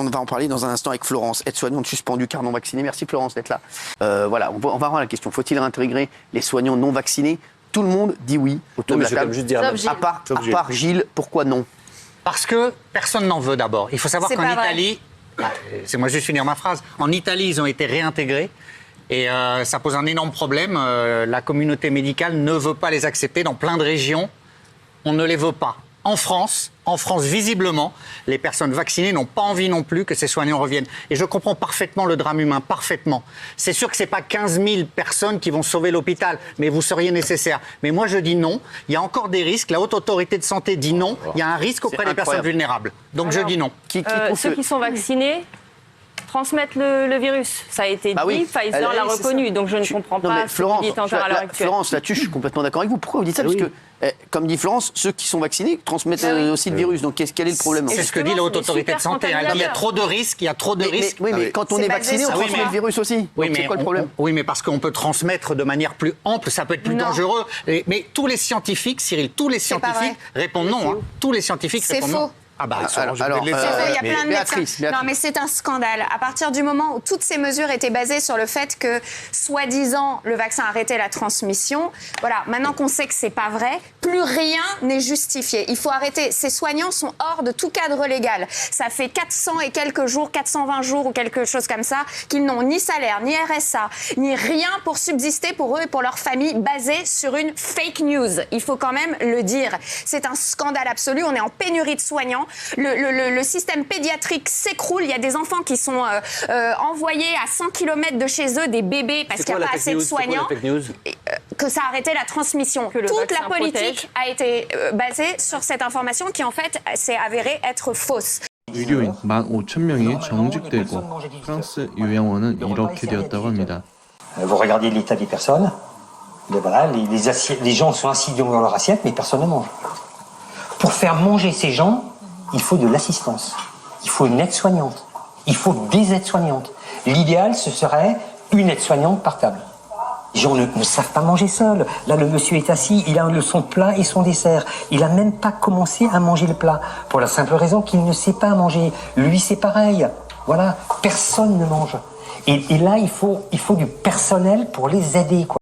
on va en parler dans un instant avec Florence, aide-soignante suspendue car non vaccinée. Merci Florence d'être là. Voilà, on va voir la question. Faut-il réintégrer les soignants non vaccinés? Tout le monde dit oui autour de la table. À part Gilles, pourquoi non? Parce que personne n'en veut d'abord. Il faut savoir qu'en Italie, c'est moi juste finir ma phrase, en Italie ils ont été réintégrés et ça pose un énorme problème. La communauté médicale ne veut pas les accepter dans plein de régions. On ne les veut pas. En France, visiblement, les personnes vaccinées n'ont pas envie non plus que ces soignants reviennent. Et je comprends parfaitement le drame humain, parfaitement. C'est sûr que ce n'est pas 15 000 personnes qui vont sauver l'hôpital, mais vous seriez nécessaire. Mais moi, je dis non. Il y a encore des risques. La Haute Autorité de Santé dit non. Il y a un risque auprès des personnes vulnérables. Donc je dis non. Ceux qui sont vaccinés transmettent le virus. Ça a été dit, Pfizer l'a reconnu. Donc je ne comprends pas ce qui est encore à l'heure actuelle. Florence, là-dessus, je suis complètement d'accord avec vous. Pourquoi vous dites ça? Parce que, comme dit Florence, ceux qui sont vaccinés transmettent aussi le virus. Donc quel est le problème? C'est ce que dit la Haute Autorité de Santé. Il y a trop de risques, Oui, mais quand on est vacciné, on transmet le virus aussi. Oui, c'est quoi le problème? Oui, mais parce qu'on peut transmettre de manière plus ample, ça peut être plus dangereux. Mais tous les scientifiques, Cyril, répondent non. Tous les scientifiques répondent non. Il y a plein de médecins. Non, mais c'est un scandale. À partir du moment où toutes ces mesures étaient basées sur le fait que, soi-disant, le vaccin arrêtait la transmission, voilà, maintenant qu'on sait que c'est pas vrai, plus rien n'est justifié. Il faut arrêter. Ces soignants sont hors de tout cadre légal. Ça fait 400 et quelques jours, 420 jours ou quelque chose comme ça, qu'ils n'ont ni salaire, ni RSA, ni rien pour subsister pour eux et pour leur famille, basé sur une fake news. Il faut quand même le dire. C'est un scandale absolu. On est en pénurie de soignants. Le système pédiatrique s'écroule. Il y a des enfants qui sont envoyés à 100 km de chez eux, des bébés, parce qu'il n'y a pas assez de soignants. Que ça a arrêté la transmission. Toute la politique a été basée sur cette information qui, en fait, s'est avérée être fausse. 의료인 15,000명이 정직되고 프랑스 요양원은 이렇게 되었다고 합니다. Vous regardez l'état des personnes, voilà, les gens sont assis dans leur assiette, mais personne ne mange. Pour faire manger ces gens, il faut de l'assistance, il faut une aide-soignante, il faut des aides-soignantes. L'idéal, ce serait une aide-soignante par table. Les gens ne savent pas manger seuls. Là, le monsieur est assis, il a son plat et son dessert. Il n'a même pas commencé à manger le plat, pour la simple raison qu'il ne sait pas manger. Lui, c'est pareil. Voilà, personne ne mange. Et là, il faut du personnel pour les aider, quoi.